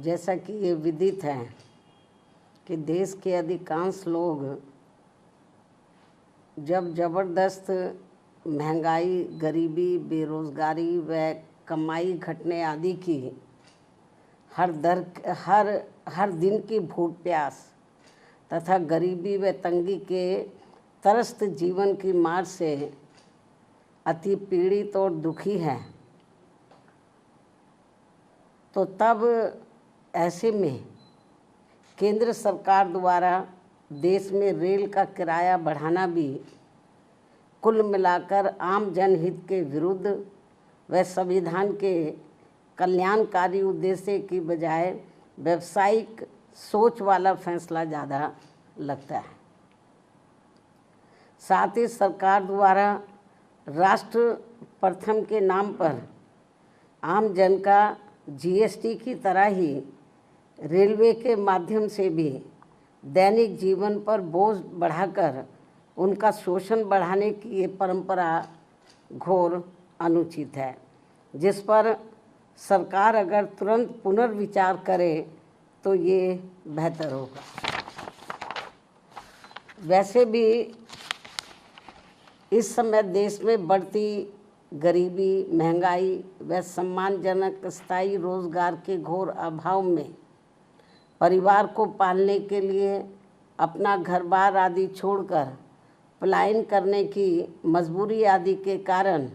जैसा कि ये विदित है कि देश के अधिकांश लोग जब ज़बरदस्त महंगाई, गरीबी, बेरोज़गारी व कमाई घटने आदि की हर दिन की भूख प्यास तथा गरीबी व तंगी के त्रस्त जीवन की मार से अति पीड़ित और दुखी है, तो तब ऐसे में केंद्र सरकार द्वारा देश में रेल का किराया बढ़ाना भी कुल मिलाकर आम जनहित के विरुद्ध व संविधान के कल्याणकारी उद्देश्य की बजाय व्यावसायिक सोच वाला फैसला ज़्यादा लगता है। साथ ही सरकार द्वारा राष्ट्र प्रथम के नाम पर आम जन का जीएसटी की तरह ही रेलवे के माध्यम से भी दैनिक जीवन पर बोझ बढ़ाकर उनका शोषण बढ़ाने की ये परंपरा घोर अनुचित है, जिस पर सरकार अगर तुरंत पुनर्विचार करे तो ये बेहतर होगा। वैसे भी इस समय देश में बढ़ती गरीबी, महंगाई व सम्मानजनक स्थायी रोजगार के घोर अभाव में परिवार को पालने के लिए अपना घर-बार आदि छोड़कर पलायन करने की मजबूरी आदि के कारण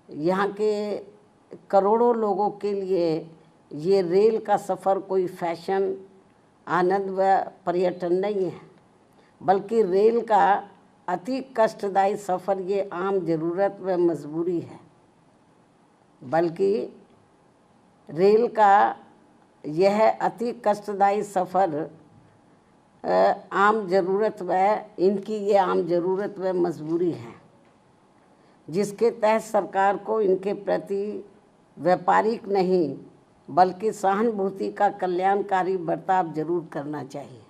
यहाँ के करोड़ों लोगों के लिए ये रेल का सफ़र कोई फैशन, आनंद व पर्यटन नहीं है, बल्कि रेल का अति कष्टदायी सफ़र ये आम ज़रूरत व मजबूरी है। बल्कि रेल का यह अति कष्टदायी सफ़र आम ज़रूरत व इनकी ये आम ज़रूरत व मजबूरी है, जिसके तहत सरकार को इनके प्रति व्यापारिक नहीं बल्कि सहानुभूति का कल्याणकारी बर्ताव जरूर करना चाहिए।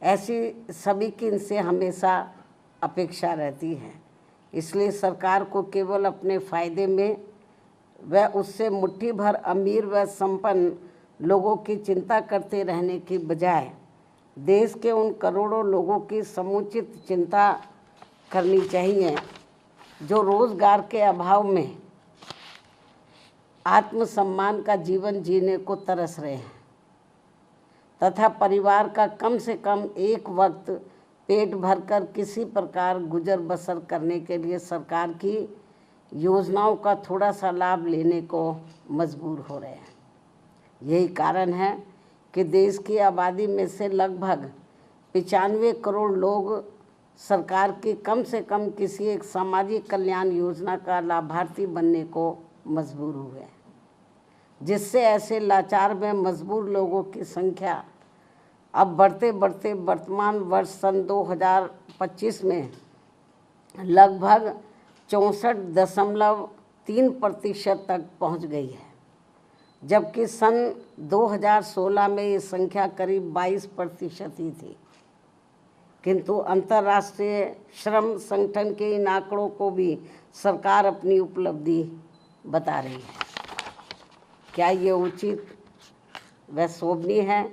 ऐसी सभी की इनसे हमेशा अपेक्षा रहती है। इसलिए सरकार को केवल अपने फ़ायदे में व उससे मुट्ठी भर अमीर व संपन्न लोगों की चिंता करते रहने की बजाय देश के उन करोड़ों लोगों की समुचित चिंता करनी चाहिए जो रोज़गार के अभाव में आत्मसम्मान का जीवन जीने को तरस रहे हैं तथा परिवार का कम से कम एक वक्त पेट भरकर किसी प्रकार गुजर बसर करने के लिए सरकार की योजनाओं का थोड़ा सा लाभ लेने को मजबूर हो रहे हैं। यही कारण है कि देश की आबादी में से लगभग 95 करोड़ लोग सरकार की कम से कम किसी एक सामाजिक कल्याण योजना का लाभार्थी बनने को मजबूर हुए हैं, जिससे ऐसे लाचार में मजबूर लोगों की संख्या अब बढ़ते बढ़ते वर्तमान वर्ष सन 2025 में लगभग 64.3% तक पहुंच गई है, जबकि सन 2016 में ये संख्या करीब 22% ही थी। किंतु अंतर्राष्ट्रीय श्रम संगठन के इन आंकड़ों को भी सरकार अपनी उपलब्धि बता रही है। क्या ये उचित व शोभनीय है,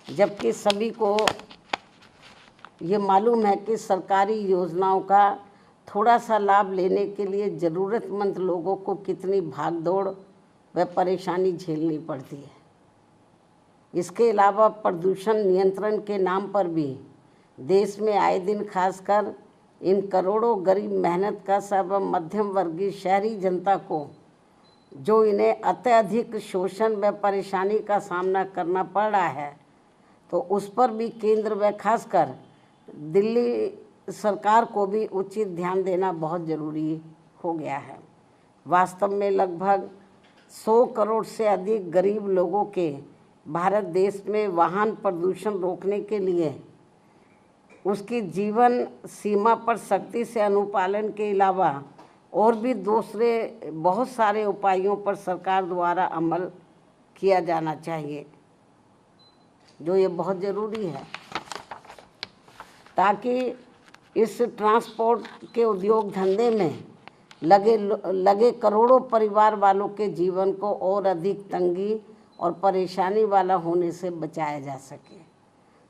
जबकि सभी को ये मालूम है कि सरकारी योजनाओं का थोड़ा सा लाभ लेने के लिए ज़रूरतमंद लोगों को कितनी भागदौड़ व परेशानी झेलनी पड़ती है। इसके अलावा प्रदूषण नियंत्रण के नाम पर भी देश में आए दिन खासकर इन करोड़ों गरीब मेहनत का सब मध्यम वर्गीय शहरी जनता को जो इन्हें अत्यधिक शोषण व परेशानी का सामना करना पड़ रहा है, तो उस पर भी केंद्र व खासकर दिल्ली सरकार को भी उचित ध्यान देना बहुत ज़रूरी हो गया है। वास्तव में लगभग 100 करोड़ से अधिक गरीब लोगों के भारत देश में वाहन प्रदूषण रोकने के लिए उसकी जीवन सीमा पर सख्ती से अनुपालन के अलावा और भी दूसरे बहुत सारे उपायों पर सरकार द्वारा अमल किया जाना चाहिए, जो ये बहुत ज़रूरी है, ताकि इस ट्रांसपोर्ट के उद्योग धंधे में लगे करोड़ों परिवार वालों के जीवन को और अधिक तंगी और परेशानी वाला होने से बचाया जा सके।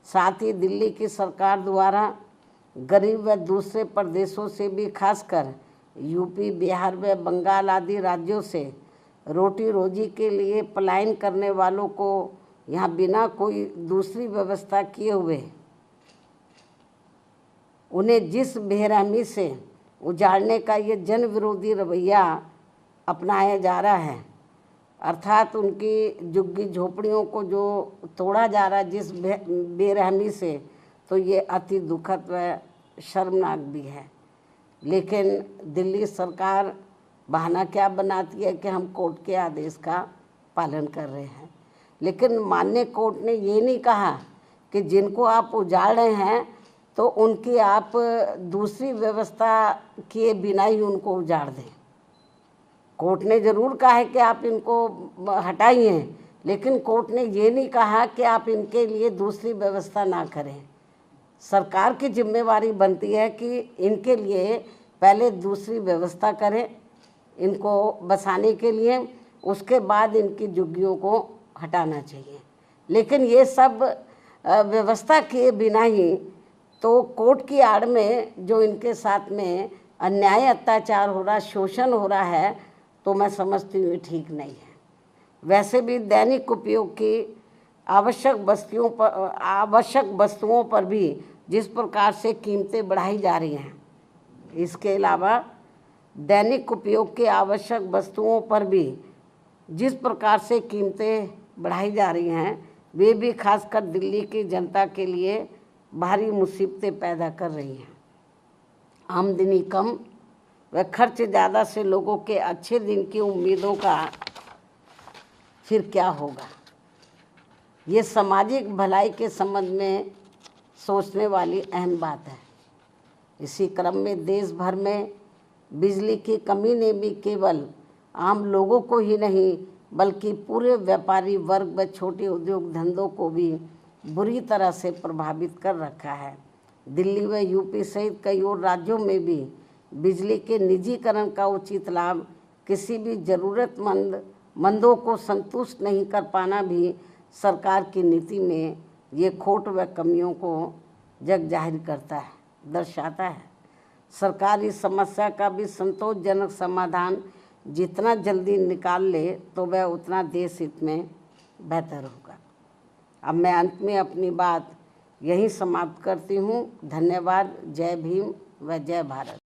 साथ ही दिल्ली की सरकार द्वारा गरीब व दूसरे प्रदेशों से भी, खासकर यूपी, बिहार व बंगाल आदि राज्यों से रोटी रोजी के लिए पलायन करने वालों को यहाँ बिना कोई दूसरी व्यवस्था किए हुए उन्हें जिस बेरहमी से उजाड़ने का ये जन विरोधी रवैया अपनाया जा रहा है, अर्थात उनकी झुग्गी झोपड़ियों को जो तोड़ा जा रहा है जिस बेरहमी से, तो ये अति दुखद व शर्मनाक भी है। लेकिन दिल्ली सरकार बहाना क्या बनाती है कि हम कोर्ट के आदेश का पालन कर रहे हैं, लेकिन माननीय कोर्ट ने ये नहीं कहा कि जिनको आप उजाड़ रहे हैं तो उनकी आप दूसरी व्यवस्था किए बिना ही उनको उजाड़ दें। कोर्ट ने ज़रूर कहा है कि आप इनको हटाइए, लेकिन कोर्ट ने ये नहीं कहा कि आप इनके लिए दूसरी व्यवस्था ना करें। सरकार की जिम्मेवारी बनती है कि इनके लिए पहले दूसरी व्यवस्था करें इनको बसाने के लिए, उसके बाद इनकी झुग्गियों को हटाना चाहिए। लेकिन ये सब व्यवस्था किए बिना ही तो कोर्ट की आड़ में जो इनके साथ में अन्याय अत्याचार हो रहा, शोषण हो रहा है, तो मैं समझती हूँ ठीक नहीं है। वैसे भी दैनिक उपयोग की आवश्यक वस्तुओं पर भी जिस प्रकार से कीमतें बढ़ाई जा रही हैं, इसके अलावा दैनिक उपयोग की आवश्यक वस्तुओं पर भी जिस प्रकार से कीमतें बढ़ाई जा रही हैं, वे भी खासकर दिल्ली की जनता के लिए भारी मुसीबतें पैदा कर रही हैं। आमदनी कम व खर्च ज़्यादा से लोगों के अच्छे दिन की उम्मीदों का फिर क्या होगा, ये सामाजिक भलाई के संबंध में सोचने वाली अहम बात है। इसी क्रम में देश भर में बिजली की कमी ने भी केवल आम लोगों को ही नहीं बल्कि पूरे व्यापारी वर्ग व छोटे उद्योग धंधों को भी बुरी तरह से प्रभावित कर रखा है। दिल्ली व यूपी सहित कई और राज्यों में भी बिजली के निजीकरण का उचित लाभ किसी भी ज़रूरतमंदों को संतुष्ट नहीं कर पाना भी सरकार की नीति में ये खोट व कमियों को जग जाहिर करता है, दर्शाता है। सरकार इस समस्या का भी संतोषजनक समाधान जितना जल्दी निकाल ले तो वह उतना देश हित में बेहतर होगा। अब मैं अंत में अपनी बात यहीं समाप्त करती हूँ। धन्यवाद। जय भीम व जय भारत।